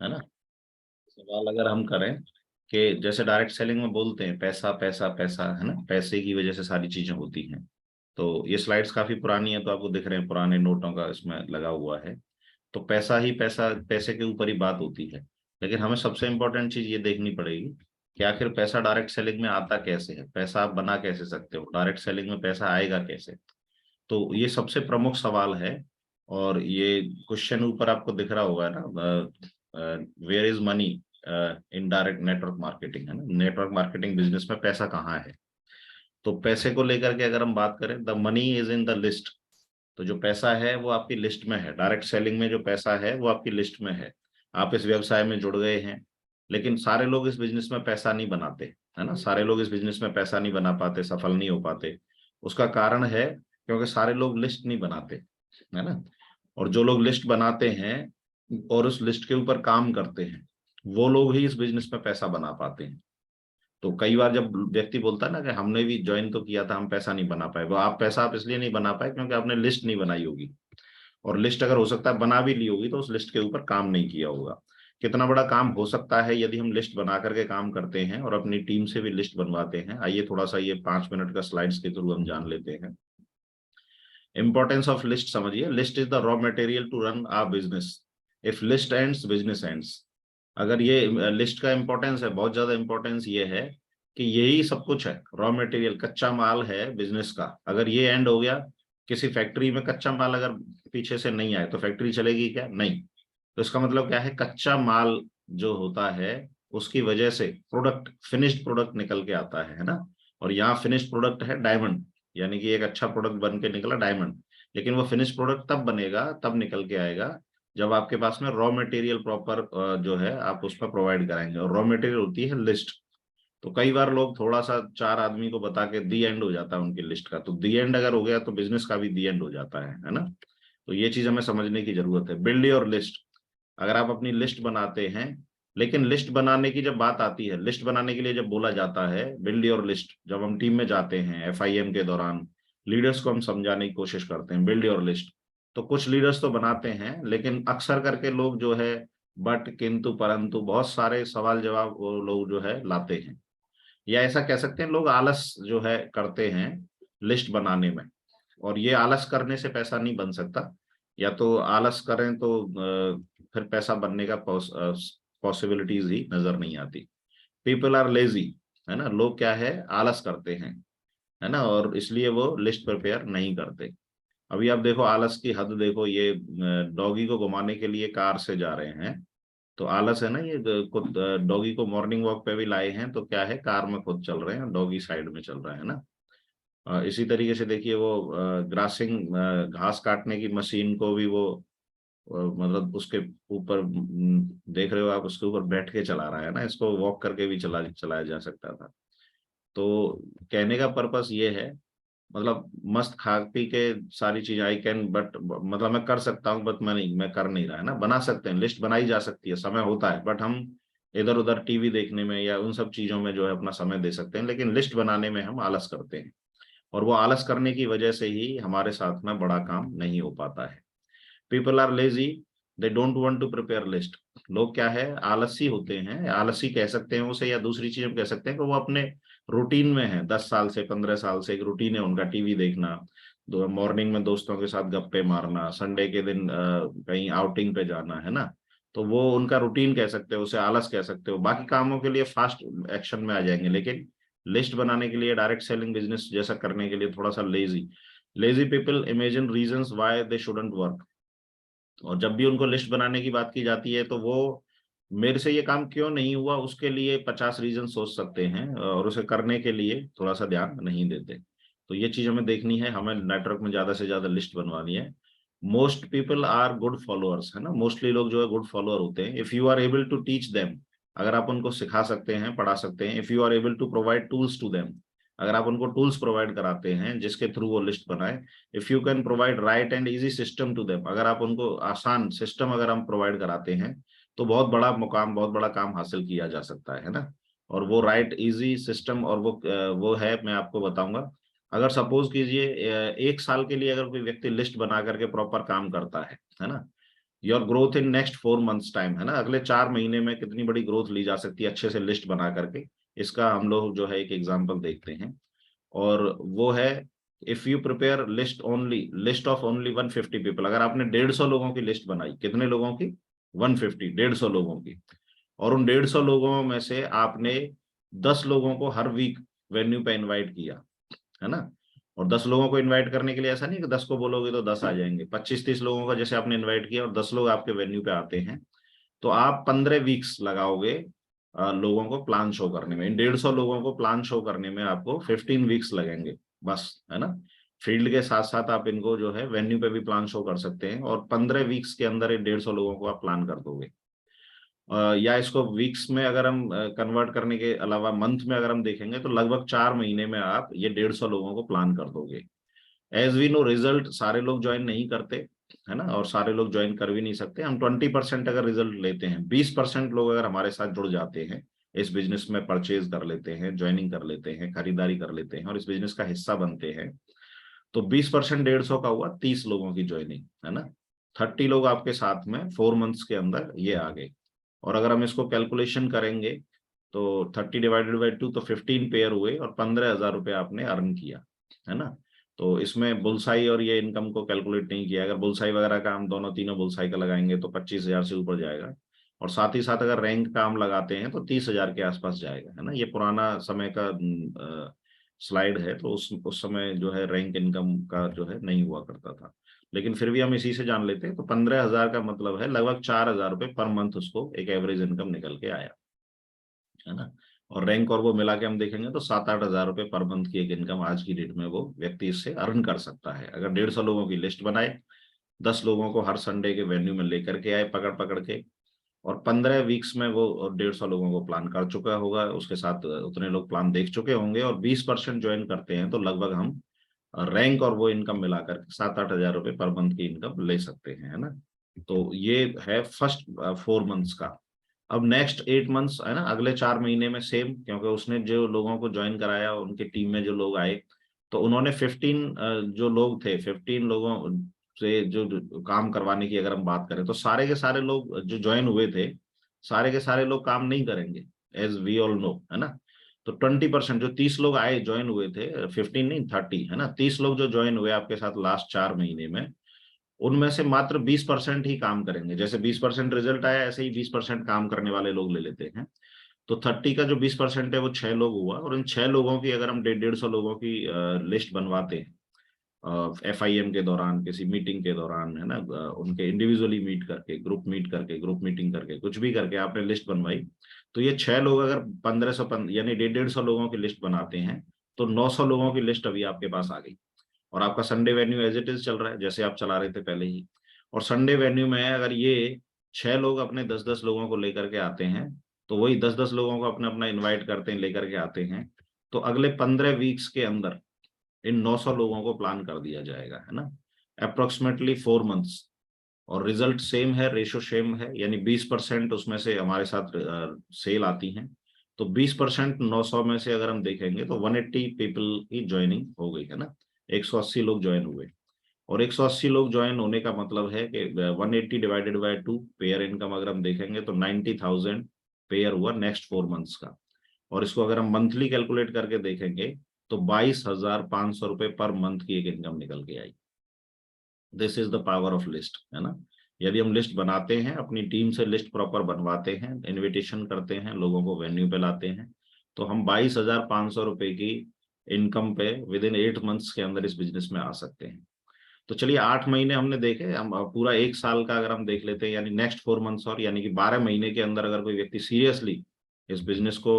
है ना। सवाल अगर हम करें कि जैसे डायरेक्ट सेलिंग में बोलते हैं पैसा पैसा पैसा, है ना, पैसे की वजह से सारी चीजें होती हैं। तो ये स्लाइड्स काफी पुरानी है, तो आपको दिख रहे हैं पुराने नोटों का इसमें लगा हुआ है। तो पैसा ही पैसा, पैसे के ऊपर ही बात होती है। लेकिन हमें सबसे इंपॉर्टेंट चीज ये देखनी पड़ेगी कि आखिर पैसा डायरेक्ट सेलिंग में आता कैसे है, पैसा आप बना कैसे सकते हो, डायरेक्ट सेलिंग में पैसा आएगा कैसे। तो ये सबसे प्रमुख सवाल है। और ये क्वेश्चन ऊपर आपको दिख रहा होगा ना, where is money in direct network marketing, है ना, नेटवर्क मार्केटिंग बिजनेस में पैसा कहाँ है। तो पैसे को लेकर के अगर हम बात करें, the money is in the list. तो जो पैसा है वो आपकी लिस्ट में है, डायरेक्ट सेलिंग में जो पैसा है वो आपकी लिस्ट में है। आप इस व्यवसाय में जुड़ गए हैं, लेकिन सारे लोग इस बिजनेस में पैसा नहीं बनाते, है ना, सारे लोग इस बिजनेस में पैसा नहीं बना पाते, सफल नहीं हो पाते। उसका कारण है क्योंकि सारे लोग लिस्ट नहीं बनाते, है ना। और जो लोग लिस्ट बनाते हैं और उस लिस्ट के ऊपर काम करते हैं, वो लोग ही इस बिजनेस में पैसा बना पाते हैं। तो कई बार जब व्यक्ति बोलता है ना कि हमने भी ज्वाइन तो किया था, हम पैसा नहीं बना पाए, वो आप पैसा आप इसलिए नहीं बना पाए क्योंकि आपने लिस्ट नहीं बनाई होगी। और लिस्ट अगर हो सकता है बना भी ली होगी तो उस लिस्ट के ऊपर काम नहीं किया होगा। कितना बड़ा काम हो सकता है यदि हम लिस्ट बना करके काम करते हैं और अपनी टीम से भी लिस्ट बनवाते हैं। आइए थोड़ा सा ये 5 मिनट का स्लाइड्स के थ्रू हम जान लेते हैं। इंपॉर्टेंस ऑफ लिस्ट समझिए। List is the raw material to run a business. If list ends business ends. अगर ये लिस्ट का इंपॉर्टेंस है, बहुत ज्यादा इंपॉर्टेंस ये है कि यही सब कुछ है, रॉ मटेरियल कच्चा माल है बिजनेस का। अगर ये एंड हो गया, किसी फैक्ट्री में कच्चा माल अगर पीछे से नहीं आए तो फैक्ट्री चलेगी क्या? नहीं। तो इसका मतलब क्या है, कच्चा माल जो होता है उसकी वजह से प्रोडक्ट, फिनिश्ड प्रोडक्ट निकल के आता है ना। और यहाँ फिनिश्ड प्रोडक्ट है डायमंड, यानी कि एक अच्छा प्रोडक्ट बन के निकला डायमंड। लेकिन वो फिनिश प्रोडक्ट तब बनेगा, तब निकल के आएगा जब आपके पास में रॉ मटेरियल प्रॉपर जो है आप उसका प्रोवाइड कराएंगे। और रॉ मटेरियल होती है लिस्ट। तो कई बार लोग थोड़ा सा चार आदमी को बता के दी एंड हो जाता है उनकी लिस्ट का, तो दी एंड अगर हो गया तो बिजनेस का भी दी एंड हो जाता है ना। तो ये चीज हमें समझने की जरूरत है। Build your list. अगर आप अपनी लिस्ट बनाते हैं, लेकिन लिस्ट बनाने की जब बात आती है, लिस्ट बनाने के लिए जब बोला जाता है बिल्ड योर लिस्ट, जब हम टीम में जाते हैं FIM के दौरान, लीडर्स को हम समझाने की कोशिश करते हैं बिल्ड योर लिस्ट। तो कुछ लीडर्स तो बनाते हैं, लेकिन अक्सर करके लोग जो है बट किंतु परंतु बहुत सारे सवाल जवाब वो लोग जो है लाते हैं। या ऐसा कह सकते हैं लोग आलस जो है करते हैं लिस्ट बनाने में। और ये आलस करने से पैसा नहीं बन सकता। या तो आलस करें तो फिर पैसा बनने का पॉसिबिलिटीज ही नजर नहीं आती। पीपल आर लेजी, है ना, लोग क्या है आलस करते हैं, है ना, और इसलिए वो लिस्ट प्रिपेयर नहीं करते। अभी आप देखो आलस की हद देखो, ये डॉगी को घुमाने के लिए कार से जा रहे हैं, तो आलस है ना ये। खुद डॉगी को मॉर्निंग वॉक पे भी लाए हैं तो क्या है, कार में खुद चल रहे हैं, डॉगी साइड में चल रहा है ना। इसी तरीके से देखिए वो ग्रासिंग, घास काटने की मशीन को भी वो मतलब उसके ऊपर देख रहे हो आप, उसके ऊपर बैठ के चला रहा है ना, इसको वॉक करके भी चलाया जा सकता था। तो कहने का पर्पस ये है, मतलब मस्त खा पी के सारी चीज आई कैन बट, मतलब मैं कर सकता हूँ बट मैं कर नहीं रहा, है ना। बना सकते हैं, लिस्ट बनाई जा सकती है, समय होता है, बट हम इधर उधर टीवी देखने में या उन सब चीजों में जो है अपना समय दे सकते हैं, लेकिन लिस्ट बनाने में हम आलस करते हैं। और वो आलस करने की वजह से ही हमारे साथ में बड़ा काम नहीं हो पाता है। People are lazy, they don't want to prepare list. लोग क्या है आलसी होते हैं, आलसी कह सकते हैं उसे, या दूसरी चीज हम कह सकते हैं कि वो अपने रूटीन में है, 10 साल से 15 साल से एक रूटीन है उनका, टीवी देखना, दो मॉर्निंग में दोस्तों के साथ गप्पे मारना, संडे के दिन कहीं आउटिंग पे जाना, है ना। तो वो उनका रूटीन कह सकते हो, उसे आलस कह सकते हो। बाकी कामों के लिए फास्ट एक्शन में आ जाएंगे, लेकिन लिस्ट बनाने के लिए, डायरेक्ट सेलिंग बिजनेस जैसा करने के लिए थोड़ा सा lazy. Lazy people imagine reasons why they shouldn't work. और जब भी उनको लिस्ट बनाने की बात की जाती है तो वो मेरे से ये काम क्यों नहीं हुआ उसके लिए 50 रीजन सोच सकते हैं, और उसे करने के लिए थोड़ा सा ध्यान नहीं देते। तो ये चीज हमें देखनी है, हमें नेटवर्क में ज्यादा से ज्यादा लिस्ट बनवानी है। Most people are good followers, है ना, मोस्टली लोग जो है गुड फॉलोअर होते हैं। If you are able to teach them, अगर आप उनको सिखा सकते हैं, पढ़ा सकते हैं। If you are able to provide tools to them, अगर आप उनको टूल्स प्रोवाइड कराते हैं जिसके थ्रू वो लिस्ट बनाए। If you can provide right and easy system to them, अगर आप उनको आसान सिस्टम अगर हम प्रोवाइड कराते हैं, तो बहुत बड़ा मुकाम, बहुत बड़ा काम हासिल किया जा सकता है ना। और वो राइट इजी सिस्टम, और वो है, मैं आपको बताऊंगा। अगर सपोज कीजिए 1 साल के लिए अगर कोई व्यक्ति लिस्ट बना करके प्रॉपर काम करता है ना, your growth in next 4 months time, है ना, अगले 4 महीने में कितनी बड़ी ग्रोथ ली जा सकती है अच्छे से लिस्ट बना करके, इसका हम लोग जो है एक एग्जांपल देखते हैं। और वो है, if you prepare list of only 150 people, अगर आपने 150 लोगों की लिस्ट बनाई, कितने लोगों की, 150, 150 लोगों की, और उन 150 लोगों में से आपने 10 लोगों को हर वीक वेन्यू पे इनवाइट किया, है ना, और 10 लोगों को इनवाइट करने के लिए ऐसा नहीं कि 10 को बोलोगे तो 10 आ जाएंगे, 25-30 लोगों का जैसे आपने इनवाइट किया और 10 लोग आपके वेन्यू पे आते हैं, तो आप 15 वीक्स लगाओगे लोगों को प्लान शो करने में। इन 150 लोगों को प्लान शो करने में आपको 15 वीक्स लगेंगे बस, है ना। फील्ड के साथ साथ आप इनको जो है वेन्यू पे भी प्लान शो कर सकते हैं, और 15 वीक्स के अंदर इन 150 लोगों को आप प्लान कर दोगे। या इसको वीक्स में अगर हम कन्वर्ट करने के अलावा मंथ में अगर हम देखेंगे, तो लगभग 4 महीने में आप ये 150 लोगों को प्लान कर दोगे। एज वी नो, रिजल्ट सारे लोग ज्वाइन नहीं करते, है ना, और सारे लोग ज्वाइन कर भी नहीं सकते। हम 20% अगर रिजल्ट लेते हैं, 20% लोग अगर हमारे साथ जुड़ जाते हैं, इस बिजनेस में परचेज कर लेते हैं, ज्वाइनिंग कर लेते हैं, खरीदारी कर लेते हैं और इस बिजनेस का हिस्सा बनते हैं, तो 20% 150 का हुआ 30 लोगों की ज्वाइनिंग, है ना। 30 लोग आपके साथ में 4 मंथ्स के अंदर ये आ गए। और अगर हम इसको कैलकुलेशन करेंगे, तो 30 ÷ 2 तो 15 पेयर हुए और 15,000 रुपये आपने अर्न किया, है ना। तो इसमें बुलसाई और ये इनकम को कैलकुलेट नहीं किया। अगर बुलसाई वगैरह का हम दोनों तीनों बुलसाई का लगाएंगे तो 25,000 से ऊपर जाएगा, और साथ ही साथ अगर रैंक का हम लगाते हैं तो 30,000 के आसपास जाएगा, है ना। ये पुराना समय का स्लाइड है, तो उस समय जो है रैंक इनकम का जो है नहीं हुआ करता था, लेकिन फिर भी हम इसी से जान लेते हैं। तो 15,000 का मतलब है लगभग 4,000 रुपये पर मंथ उसको एक एवरेज इनकम निकल के आया, है ना। और रैंक और वो मिला के हम देखेंगे तो 7-8 हजार रुपये पर मंथ की एक इनकम आज की डेट में वो व्यक्ति इससे अर्न कर सकता है, अगर 150 लोगों की लिस्ट बनाए, 10 लोगों को हर संडे के वेन्यू में लेकर के आए पकड़ पकड़ के, और 15 वीक्स में वो 150 लोगों को प्लान कर चुका होगा, उसके साथ उतने लोग प्लान देख चुके होंगे, और 20% ज्वाइन करते हैं, तो लगभग हम रैंक और वो इनकम मिलाकर 7-8 हजार रुपये पर मंथ की इनकम ले सकते हैं, है ना। तो ये है फर्स्ट 4 मंथ्स का। अब नेक्स्ट 8 मंथ्स, है ना, अगले 4 महीने में सेम, क्योंकि उसने जो लोगों को ज्वाइन कराया, उनकी टीम में जो लोग आए, तो उन्होंने 15 जो लोग थे, 15 लोगों से जो काम करवाने की अगर हम बात करें, तो सारे के सारे लोग जो ज्वाइन हुए थे, सारे के सारे लोग काम नहीं करेंगे, एज वी ऑल नो, है ना। तो 20% जो 30 लोग आए ज्वाइन हुए थे, 15 नहीं 30, है ना, 30 लोग जो ज्वाइन हुए आपके साथ लास्ट 4 महीने में, उनमें से मात्र 20% ही काम करेंगे। जैसे 20% रिजल्ट आया, ऐसे ही 20% काम करने वाले लोग ले लेते हैं। तो 30 का जो 20% है वो 6 लोग हुआ, और इन 6 लोगों की अगर हम 150 लोगों की लिस्ट बनवाते हैं FIM के दौरान, किसी मीटिंग के दौरान, है ना, उनके इंडिविजुअली मीट करके, ग्रुप मीटिंग करके, कुछ भी करके आपने लिस्ट बनवाई, तो ये 6 लोग अगर 1500 यानी 150 लोगों की लिस्ट बनाते हैं, तो 900 लोगों की लिस्ट अभी आपके पास आ गई। और आपका Sunday venue as it is चल रहा है, जैसे आप चला रहे थे पहले ही। और संडे वेन्यू में अगर ये 6 लोग अपने 10-10 लोगों को लेकर के आते हैं, तो वही 10-10 लोगों को अपना अपना इनवाइट करते हैं, लेकर के आते हैं, तो अगले 15 वीक्स के अंदर इन 900 लोगों को प्लान कर दिया जाएगा, है ना, अप्रोक्सीमेटली 4 मंथ्स। और रिजल्ट सेम है, रेशो सेम है, यानी 20% उसमें से हमारे साथ सेल आती हैं, तो 20% 900 में से अगर हम देखेंगे तो 180 पीपल की ज्वाइनिंग हो गई, है ना। 180 लोग ज्वाइन हुए, और 180 लोग ज्वाइन होने का मतलब है कि 180 ÷ 2 पेयर इनकम अगर हम देखेंगे तो 90,000 पेयर हुआ नेक्स्ट 4 मंथ्स का। और इसको अगर हम मंथली कैलकुलेट करके देखेंगे, तो 22,500 रुपये पर मंथ की एक इनकम निकल के आई। This is the power of list, है ना। यदि हम लिस्ट बनाते हैं, अपनी टीम से लिस्ट प्रॉपर बनवाते हैं, इनविटेशन करते हैं, लोगों को वेन्यू पे लाते हैं, तो हम 22,500 रुपये की इनकम पे विद इन 8 मंथ्स के अंदर इस बिजनेस में आ सकते हैं। तो चलिए 8 महीने हमने देखे, हम पूरा 1 साल का अगर हम देख लेते हैं, यानी नेक्स्ट 4 मंथ्स, और यानी कि 12 महीने के अंदर अगर कोई व्यक्ति सीरियसली इस बिजनेस को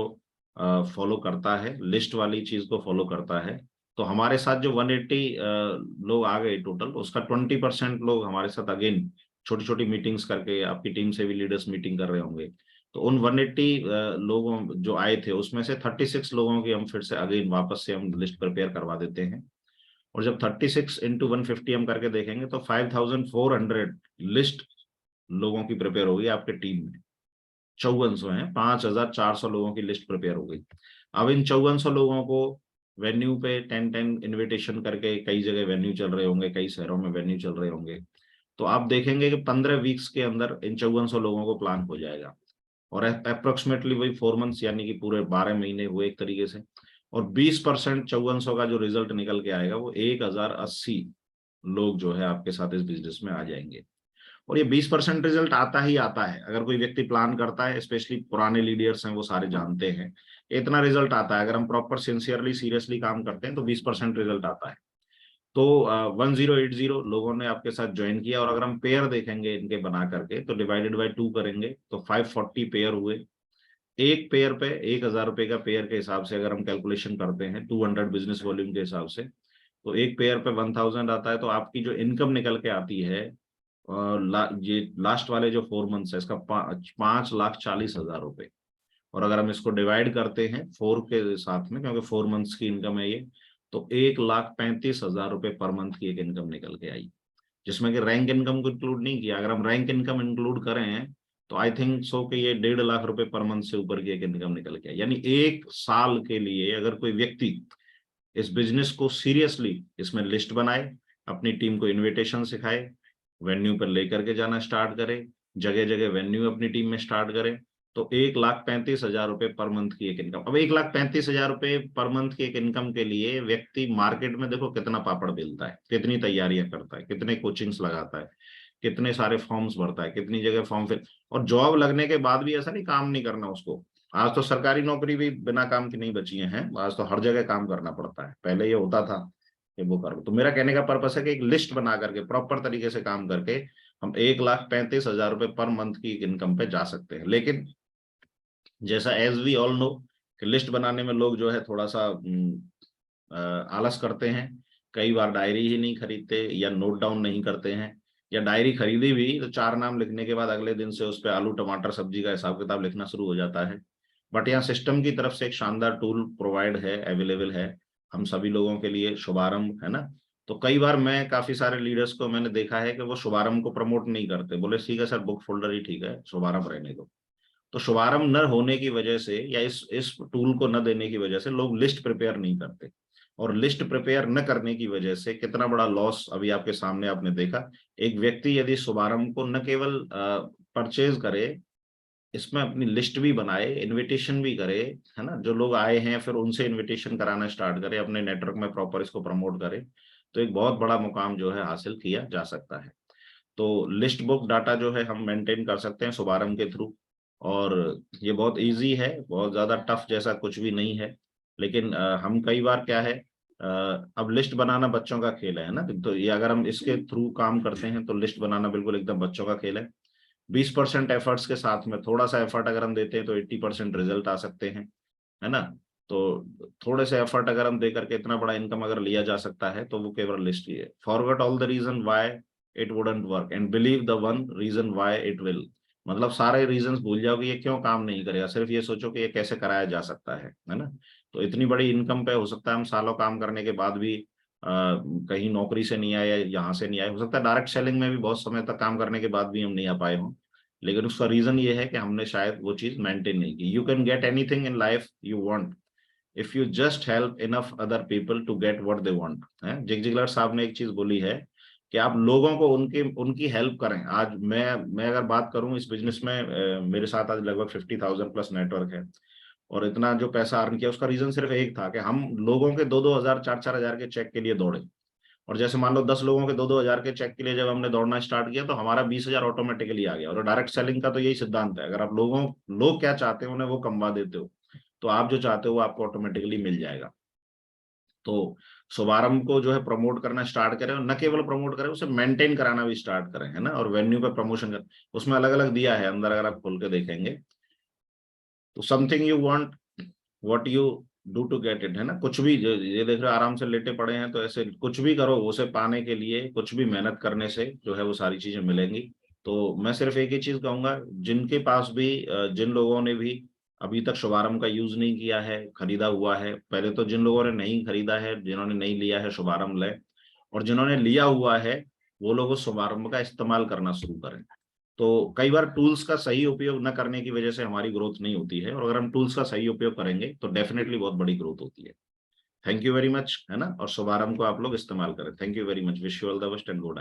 फॉलो करता है, लिस्ट वाली चीज को फॉलो करता है, तो हमारे साथ जो 180 लोग आ गए टोटल, उसका 20% लोग हमारे साथ अगेन छोटी छोटी मीटिंग्स करके, आपकी टीम से भी लीडर्स मीटिंग कर रहे होंगे, तो उन 180 लोगों जो आए थे, उसमें से 36 लोगों की हम फिर से अगेन वापस से हम लिस्ट प्रिपेयर करवा देते हैं। और जब 36 × 150 हम करके देखेंगे, तो 5,400 लिस्ट लोगों की प्रिपेयर होगी आपके टीम में। 5400 है, 5,400 लोगों की लिस्ट प्रिपेयर हो गई। अब इन 5400 लोगों को वेन्यू पे 10-10 इनविटेशन करके, कई जगह वेन्यू चल रहे होंगे, कई शहरों में वेन्यू चल रहे होंगे, तो आप देखेंगे कि 15 वीक्स के अंदर इन 5400 लोगों को प्लान हो जाएगा, और अप्रोक्सीमेटली वही 4 मंथ्स, यानी कि पूरे 12 महीने हुए एक तरीके से। और 20% 5400 का जो रिजल्ट निकल के आएगा वो 1080 लोग जो है आपके साथ इस बिजनेस में आ जाएंगे। और ये 20% रिजल्ट आता ही आता है, अगर कोई व्यक्ति प्लान करता है, स्पेशली पुराने लीडर्स हैं वो सारे जानते हैं इतना रिजल्ट आता है। अगर हम प्रॉपर सिंसियरली सीरियसली काम करते हैं तो 20% रिजल्ट आता है। तो 1080 लोगों ने आपके साथ ज्वाइन किया, और अगर हम पेयर देखेंगे इनके बना करके तो डिवाइडेड बाय 2 करेंगे तो 540 पेयर हुए। एक पेयर पे 1000 रुपए का पेयर के हिसाब से अगर हम कैलकुलेशन करते हैं 200 बिजनेस वॉल्यूम के हिसाब से, तो एक पेयर पे 1000 आता है। तो आपकी जो इनकम निकल के आती है ये लास्ट वाले जो 4 मंथ्स है इसका 5,40,000 रुपए। और अगर हम इसको डिवाइड करते हैं 4 के साथ में, क्योंकि 4 मंथ्स की इनकम है ये, तो 1,35,000 रुपए पर मंथ की एक इनकम निकल के आई, जिसमें कि रैंक इनकम को इंक्लूड नहीं किया। अगर हम रैंक इनकम इंक्लूड करें तो आई थिंक सो कि ये 1.5 लाख रुपए पर मंथ से ऊपर की एक इनकम निकल के आई। यानी एक साल के लिए अगर कोई व्यक्ति इस बिजनेस को सीरियसली इसमें लिस्ट बनाए, अपनी टीम को इनविटेशन सिखाए, वेन्यू पर लेकर के जाना स्टार्ट करे, जगह जगह वेन्यू अपनी टीम में स्टार्ट करे, तो 1,35,000 रुपए पर मंथ की एक इनकम। अब 1,35,000 रुपए पर मंथ की एक इनकम के लिए व्यक्ति मार्केट में देखो कितना पापड़ बेलता है, कितनी तैयारियां करता है, कितने कोचिंग्स लगाता है, कितने सारे फॉर्म्स भरता है, कितनी जगह फॉर्म फिल। और जॉब लगने के बाद भी ऐसा नहीं काम नहीं करना उसको। आज तो सरकारी नौकरी भी बिना काम की नहीं बची है, आज तो हर जगह काम करना पड़ता है। पहले ये होता था कि वो करो। तो मेरा कहने का पर्पस है कि एक लिस्ट बना करके प्रॉपर तरीके से काम करके हम 1,35,000 रुपए पर मंथ की इनकम पे जा सकते हैं। लेकिन जैसा एज वी ऑल नो कि लिस्ट बनाने में लोग जो है थोड़ा सा आलस करते हैं, कई बार डायरी ही नहीं खरीदते या नोट डाउन नहीं करते हैं, या डायरी खरीदी भी तो 4 नाम लिखने के बाद अगले दिन से उस पर आलू टमाटर सब्जी का हिसाब किताब लिखना शुरू हो जाता है। बट यहाँ सिस्टम की तरफ से एक शानदार टूल प्रोवाइड है, अवेलेबल है हम सभी लोगों के लिए, शुभारंभ है ना। तो कई बार मैं काफी सारे लीडर्स को मैंने देखा है कि वो शुभारंभ को प्रमोट नहीं करते, बोले ठीक है सर बुक फोल्डर ही ठीक है, शुभारंभ रहने दो। तो शुभारंभ न होने की वजह से या इस टूल को न देने की वजह से लोग लिस्ट प्रिपेयर नहीं करते, और लिस्ट प्रिपेयर न करने की वजह से कितना बड़ा लॉस अभी आपके सामने आपने देखा। एक व्यक्ति यदि शुभारंभ को न केवल परचेज करे, इसमें अपनी लिस्ट भी बनाए, इनविटेशन भी करे, है ना, जो लोग आए हैं फिर उनसे इनविटेशन कराना स्टार्ट करे, अपने नेटवर्क में प्रॉपर इसको प्रमोट करे, तो एक बहुत बड़ा मुकाम जो है हासिल किया जा सकता है। तो लिस्ट बुक डाटा जो है हम मेंटेन कर सकते हैं शुभारंभ के थ्रू, और ये बहुत इजी है, बहुत ज्यादा टफ जैसा कुछ भी नहीं है। लेकिन हम कई बार क्या है, अब लिस्ट बनाना बच्चों का खेल है ना, तो ये अगर हम इसके थ्रू काम करते हैं तो लिस्ट बनाना बिल्कुल एकदम बच्चों का खेल है। 20% एफर्ट्स के साथ में थोड़ा सा एफर्ट अगर हम देते हैं तो 80% रिजल्ट आ सकते हैं, है ना। तो थोड़े से एफर्ट अगर हम दे करके इतना बड़ा इनकम अगर लिया जा सकता है तो वो केवल लिस्ट ही है। Forget all the reason why it wouldn't work and believe the one reason why it will. मतलब सारे रीजंस भूल जाओ कि ये क्यों काम नहीं करेगा, सिर्फ ये सोचो कि ये कैसे कराया जा सकता है ना। तो इतनी बड़ी इनकम पे हो सकता है हम सालों काम करने के बाद भी कहीं नौकरी से नहीं आए या यहाँ से नहीं आए, हो सकता है डायरेक्ट सेलिंग में भी बहुत समय तक काम करने के बाद भी हम नहीं आ पाए हों। लेकिन उसका रीजन ये है कि हमने शायद वो चीज मेंटेन नहीं की। You can get anything in life you want if you just help enough other people to get what they want है। जिग जिगलर साहब ने एक चीज बोली है कि आप लोगों को उनकी उनकी हेल्प करें। आज मैं अगर बात करूं इस बिजनेस में, मेरे साथ आज लगभग 50,000 प्लस नेटवर्क है, और इतना जो पैसा अर्न किया उसका रीजन सिर्फ एक था कि हम लोगों के 2-2 हजार 4-4 हजार के चेक के लिए दौड़े। और जैसे मान लो 10 लोगों के 2-2 हजार के चेक के लिए जब हमने दौड़ना स्टार्ट किया तो हमारा 20,000 ऑटोमेटिकली आ गया। और डायरेक्ट सेलिंग का तो यही सिद्धांत है, अगर आप लोग क्या चाहते हैं उन्हें वो कमवा देते हो, तो आप जो चाहते हो वो आपको ऑटोमेटिकली मिल जाएगा। तो शुभारंभ को जो है प्रमोट करना स्टार्ट करें, और न केवल प्रमोट करें उसे मेंटेन कराना भी स्टार्ट करें, है ना। और वेन्यू पे प्रमोशन करें, उसमें अलग अलग दिया है अंदर, अगर आप खोल के देखेंगे तो something you want what you do to get it, है ना। कुछ भी ये देख रहे हो आराम से लेटे पड़े हैं, तो ऐसे कुछ भी करो उसे पाने के लिए, कुछ भी मेहनत करने से जो है वो सारी चीजें मिलेंगी। तो मैं सिर्फ एक ही चीज कहूंगा, जिनके पास भी जिन लोगों ने भी अभी तक शुभारंभ का यूज नहीं किया है, खरीदा हुआ है, पहले तो जिन लोगों ने नहीं खरीदा है, जिन्होंने नहीं लिया है शुभारंभ लें, और जिन्होंने लिया हुआ है वो लोग उस शुभारंभ का इस्तेमाल करना शुरू करें। तो कई बार टूल्स का सही उपयोग न करने की वजह से हमारी ग्रोथ नहीं होती है, और अगर हम टूल्स का सही उपयोग करेंगे तो डेफिनेटली बहुत बड़ी ग्रोथ होती है। थैंक यू वेरी मच, है ना। और शुभारंभ को आप लोग इस्तेमाल करें। Thank you very much, wish you all the best and good.